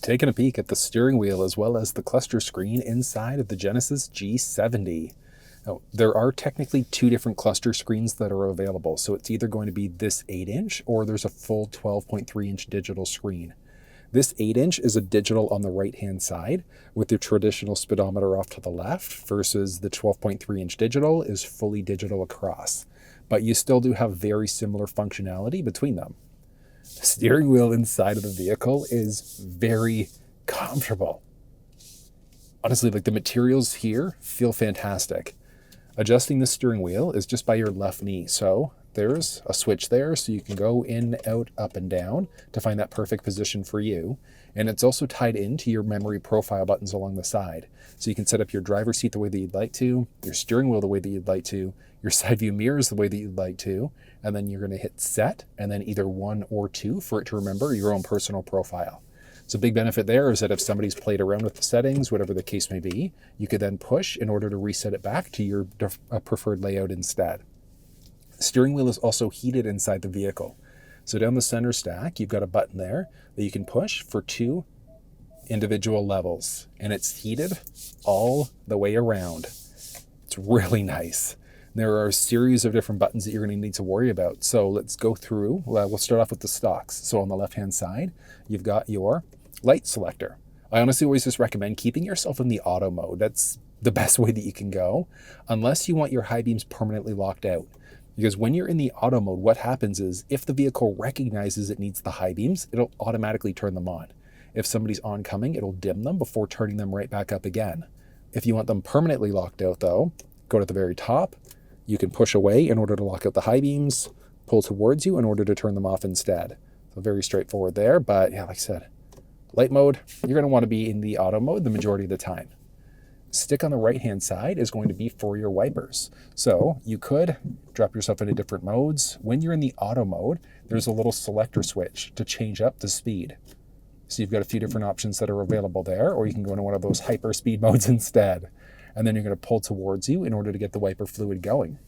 taking a peek at the steering wheel as well as the cluster screen inside of the Genesis G70. Now, there are technically two different cluster screens that are available, so it's either going to be this 8-inch or there's a full 12.3-inch digital screen. This 8-inch is a digital on the right-hand side with the traditional speedometer off to the left versus the 12.3-inch digital is fully digital across. But you still do have very similar functionality between them. The steering wheel inside of the vehicle is very comfortable. Honestly, like the materials here feel fantastic. Adjusting the steering wheel is just by your left knee. So there's a switch there so you can go in, out, up, and down to find that perfect position for you. And it's also tied into your memory profile buttons along the side. So you can set up your driver's seat the way that you'd like to, your steering wheel the way that you'd like to, your side view mirrors the way that you'd like to, and then you're going to hit set and then either 1 or 2 for it to remember your own personal profile. So a big benefit there is that if somebody's played around with the settings, whatever the case may be, you could then push in order to reset it back to your preferred layout instead. The steering wheel is also heated inside the vehicle. So down the center stack, you've got a button there that you can push for 2 individual levels, and it's heated all the way around. It's really nice. There are a series of different buttons that you're going to need to worry about. So let's go through. We'll start off with the stocks. So on the left-hand side, you've got your light selector. I honestly always just recommend keeping yourself in the auto mode. That's the best way that you can go, unless you want your high beams permanently locked out. Because when you're in the auto mode, what happens is if the vehicle recognizes it needs the high beams, it'll automatically turn them on. If somebody's oncoming, it'll dim them before turning them right back up again. If you want them permanently locked out though, go to the very top. You can push away in order to lock out the high beams, pull towards you in order to turn them off instead. So very straightforward there, but yeah, like I said, light mode, you're going to want to be in the auto mode the majority of the time. Stick on the right-hand side is going to be for your wipers. So you could drop yourself into different modes. When you're in the auto mode, there's a little selector switch to change up the speed. So you've got a few different options that are available there, or you can go into one of those hyper speed modes instead. And then you're going to pull towards you in order to get the wiper fluid going.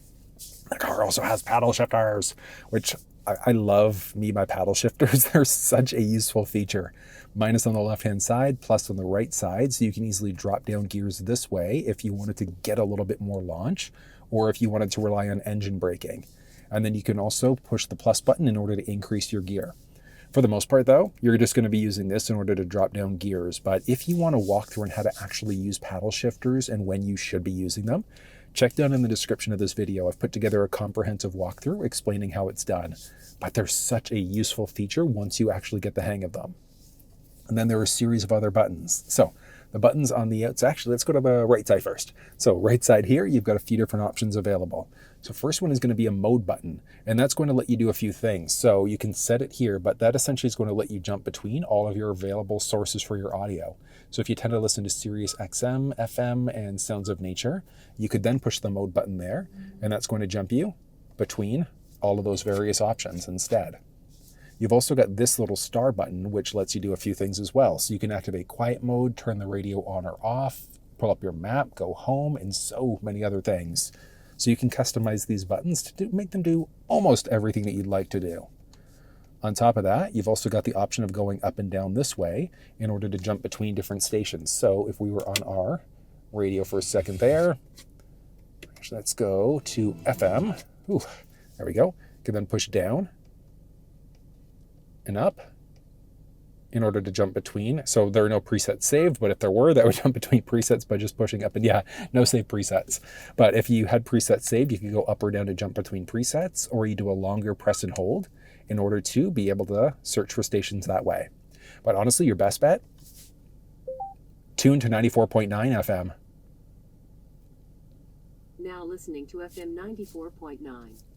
The car also has paddle shifters, which I love my paddle shifters. They're such a useful feature. Mine is on the left-hand side, plus on the right side, so you can easily drop down gears this way if you wanted to get a little bit more launch, or if you wanted to rely on engine braking. And then you can also push the plus button in order to increase your gear. For the most part though, you're just going to be using this in order to drop down gears. But if you want to walk through on how to actually use paddle shifters and when you should be using them, check down in the description of this video. I've put together a comprehensive walkthrough explaining how it's done. But they're such a useful feature once you actually get the hang of them. And then there are a series of other buttons. So the buttons on the outside, actually, let's go to the right side first. So right side here, you've got a few different options available. So first one is going to be a mode button, and that's going to let you do a few things. So you can set it here, but that essentially is going to let you jump between all of your available sources for your audio. So if you tend to listen to Sirius XM, FM, and Sounds of Nature, you could then push the mode button there, and that's going to jump you between all of those various options instead. You've also got this little star button, which lets you do a few things as well. So you can activate quiet mode, turn the radio on or off, pull up your map, go home, and so many other things. So you can customize these buttons to make them do almost everything that you'd like to do. On top of that, you've also got the option of going up and down this way in order to jump between different stations. So if we were on our radio for a second there, actually, let's go to FM. Ooh, there we go. You can then push down and up in order to jump between. So there are no presets saved, but if there were, that would jump between presets by just pushing up. And yeah, no save presets. But if you had presets saved, you could go up or down to jump between presets, or you do a longer press and hold in order to be able to search for stations that way. But honestly, your best bet, tune to 94.9 FM. Now listening to FM 94.9.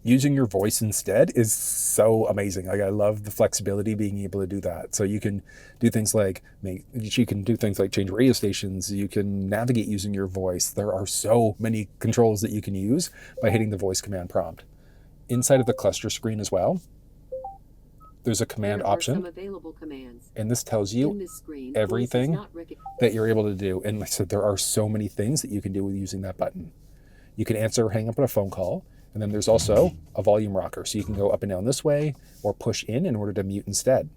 Using your voice instead is so amazing. Like, I love the flexibility being able to do that. So you can do things like change radio stations. You can navigate using your voice. There are so many controls that you can use by hitting the voice command prompt. Inside of the cluster screen as well, there's a command option. Some available commands. And this tells you everything that you're able to do. And like I said, there are so many things that you can do with using that button. You can answer or hang up on a phone call. And then there's also a volume rocker. So you can go up and down this way or push in order to mute instead.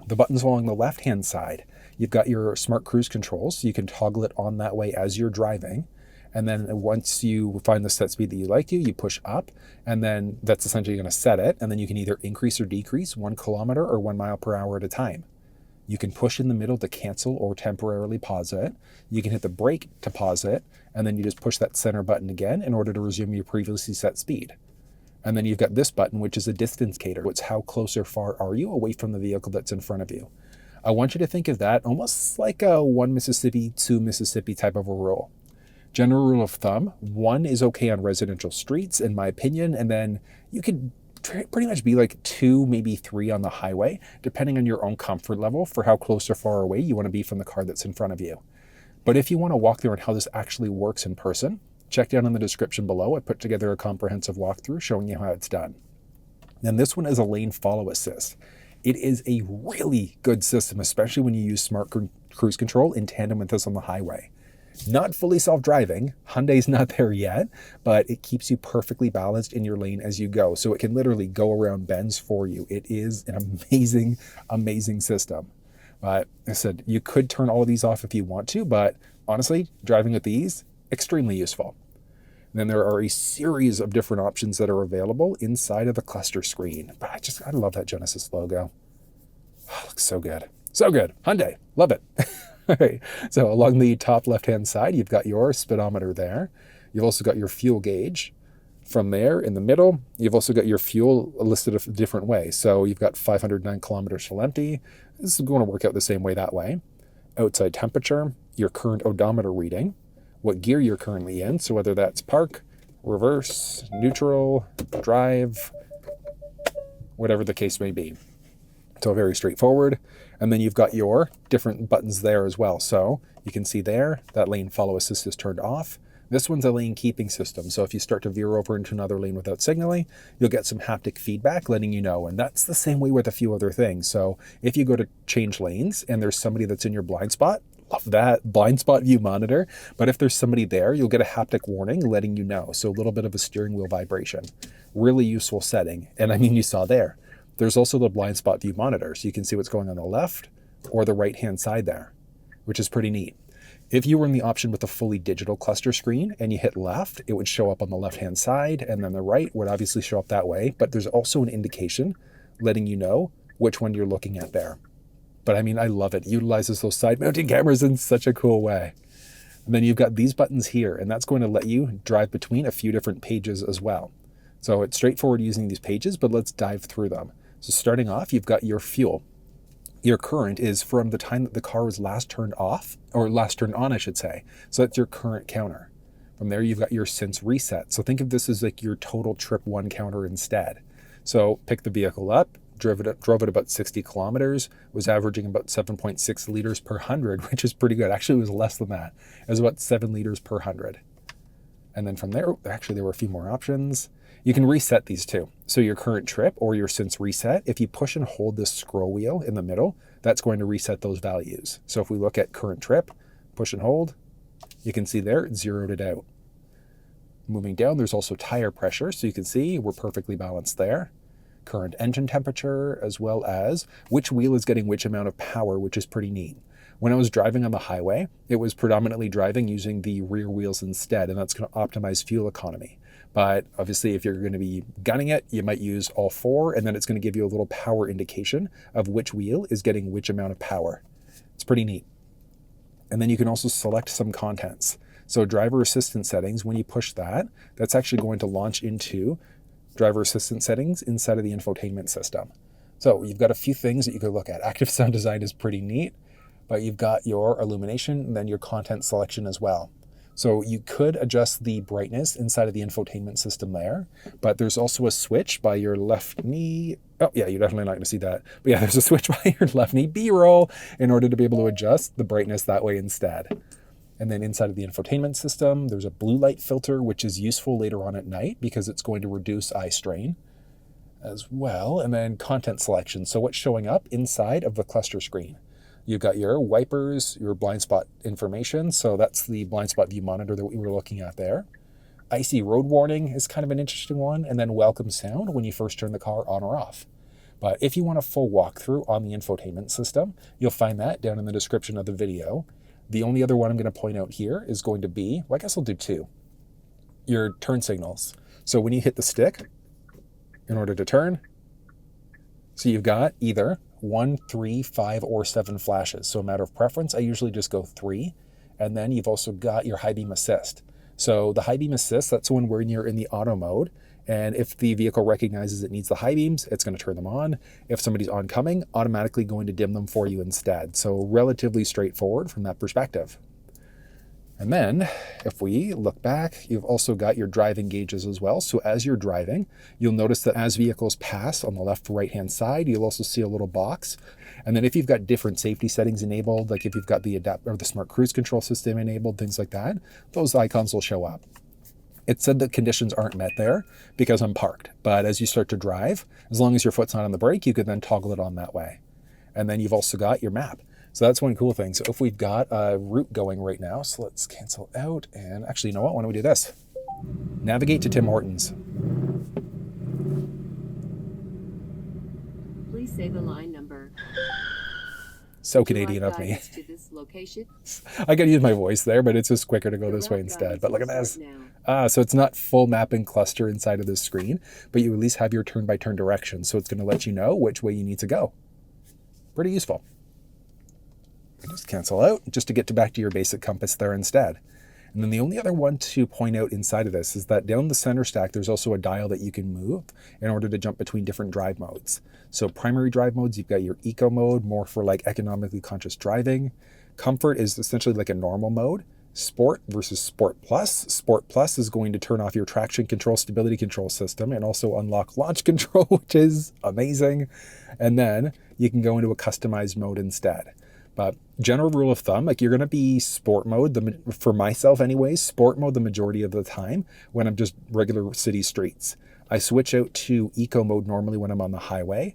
The buttons along the left-hand side, You've got your smart cruise controls, so you can toggle it on that way as you're driving. And then once you find the set speed that you like, you push up, and then that's essentially going to set it. And then you can either increase or decrease 1 kilometer or 1 mile per hour at a time. You can push in the middle to cancel or temporarily pause it. You can hit the brake to pause it, and then you just push that center button again in order to resume your previously set speed. And then you've got this button, which is a distance indicator. It's how close or far are you away from the vehicle that's in front of you. I want you to think of that almost like a 1 Mississippi, 2 Mississippi type of a rule. General rule of thumb, 1 is okay on residential streets, in my opinion, and then you could pretty much be like 2, maybe 3 on the highway, depending on your own comfort level for how close or far away you want to be from the car that's in front of you. But if you want to walk through on how this actually works in person, check down in the description below. I put together a comprehensive walkthrough showing you how it's done. Then this one is a lane follow assist. It is a really good system, especially when you use smart cruise control in tandem with this on the highway. Not fully self-driving, Hyundai's not there yet, but it keeps you perfectly balanced in your lane as you go. So it can literally go around bends for you. It is an amazing, amazing system. But like I said, you could turn all of these off if you want to, but honestly, driving with these, extremely useful. And then there are a series of different options that are available inside of the cluster screen. But I love that Genesis logo. Oh, it looks so good. So good. Hyundai, love it. All right, so along the top left-hand side, you've got your speedometer there. You've also got your fuel gauge. From there, in the middle, you've also got your fuel listed a different way. So you've got 509 kilometers full empty. This is going to work out the same way that way. Outside temperature, your current odometer reading, what gear you're currently in, so whether that's park, reverse, neutral, drive, whatever the case may be. So very straightforward. And then you've got your different buttons there as well. So you can see there, that lane follow assist is turned off. This one's a lane keeping system. So if you start to veer over into another lane without signaling, you'll get some haptic feedback letting you know. And that's the same way with a few other things. So if you go to change lanes and there's somebody that's in your blind spot, love that blind spot view monitor. But if there's somebody there, you'll get a haptic warning letting you know. So a little bit of a steering wheel vibration. Really useful setting. And I mean, you saw there. There's also the blind spot view monitor, so you can see what's going on the left or the right-hand side there, which is pretty neat. If you were in the option with the fully digital cluster screen and you hit left, it would show up on the left-hand side, and then the right would obviously show up that way, but there's also an indication letting you know which one you're looking at there. But I mean, I love it. It utilizes those side-mounting cameras in such a cool way. And then you've got these buttons here, and that's going to let you drive between a few different pages as well. So it's straightforward using these pages, but let's dive through them. So starting off, you've got your fuel. Your current is from the time that the car was last turned off, or last turned on, I should say. So that's your current counter. From there, you've got your since reset. So think of this as like your total trip 1 counter instead. So pick the vehicle up, drove it about 60 kilometers, was averaging about 7.6 liters per 100, which is pretty good. Actually, it was less than that. It was about 7 liters per 100. And then from there, actually, there were a few more options. You can reset these too. So your current trip or your since reset, if you push and hold this scroll wheel in the middle, that's going to reset those values. So if we look at current trip, push and hold, you can see there, it's zeroed it out. Moving down, there's also tire pressure. So you can see we're perfectly balanced there. Current engine temperature, as well as which wheel is getting which amount of power, which is pretty neat. When I was driving on the highway, it was predominantly driving using the rear wheels instead, and that's going to optimize fuel economy. But obviously, if you're going to be gunning it, you might use all 4, and then it's going to give you a little power indication of which wheel is getting which amount of power. It's pretty neat. And then you can also select some contents. So driver assistance settings, when you push that, that's actually going to launch into driver assistance settings inside of the infotainment system. So you've got a few things that you could look at. Active sound design is pretty neat, but you've got your illumination and then your content selection as well. So you could adjust the brightness inside of the infotainment system there, but there's also a switch by your left knee. Oh yeah, you're definitely not going to see that. But yeah, there's a switch by your left knee B-roll in order to be able to adjust the brightness that way instead. And then inside of the infotainment system, there's a blue light filter, which is useful later on at night because it's going to reduce eye strain as well. And then content selection. So what's showing up inside of the cluster screen? You've got your wipers, your blind spot information. So that's the blind spot view monitor that we were looking at there. Icy road warning is kind of an interesting one. And then welcome sound when you first turn the car on or off. But if you want a full walkthrough on the infotainment system, you'll find that down in the description of the video. The only other one I'm going to point out here is going to be, well, I guess I'll do two, your turn signals. So when you hit the stick in order to turn, so you've got either 1, 3, 5, or 7 flashes. So a matter of preference, I usually just go 3. And then you've also got your high beam assist. So the high beam assist, that's when you're in the auto mode. And if the vehicle recognizes it needs the high beams, it's going to turn them on. If somebody's oncoming, automatically going to dim them for you instead. So relatively straightforward from that perspective. And then if we look back, you've also got your driving gauges as well. So as you're driving, you'll notice that as vehicles pass on the left right-hand side, you'll also see a little box. And then if you've got different safety settings enabled, like if you've got the the smart cruise control system enabled, things like that, those icons will show up. It said that conditions aren't met there because I'm parked. But as you start to drive, as long as your foot's not on the brake, you could then toggle it on that way. And then you've also got your map. So that's one cool thing. So if we've got a route going right now, so let's cancel out. And actually, you know what? Why don't we do this? Navigate to Tim Hortons. Please say the line number. So Canadian of me. To this location? I gotta use my voice there, but it's just quicker to go this way instead. But look at this. So it's not full mapping cluster inside of this screen, but you at least have your turn-by-turn direction. So it's going to let you know which way you need to go. Pretty useful. Just cancel out just to get back to your basic compass there instead. And then the only other one to point out inside of this is that down the center stack, there's also a dial that you can move in order to jump between different drive modes. So primary drive modes, you've got your eco mode, more for like economically conscious driving. Comfort is essentially like a normal mode. Sport versus Sport Plus. Sport Plus is going to turn off your traction control, stability control system, and also unlock launch control, which is amazing. And then you can go into a customized mode instead. But general rule of thumb, like you're going to be sport mode, for myself anyways, sport mode the majority of the time when I'm just regular city streets. I switch out to eco mode normally when I'm on the highway.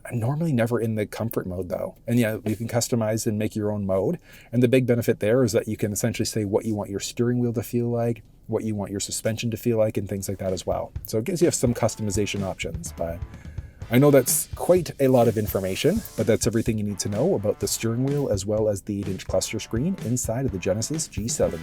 I'm normally never in the comfort mode though. And yeah, you can customize and make your own mode. And the big benefit there is that you can essentially say what you want your steering wheel to feel like, what you want your suspension to feel like, and things like that as well. So it gives you some customization options. But I know that's quite a lot of information, but that's everything you need to know about the steering wheel as well as the 8-inch cluster screen inside of the Genesis G70.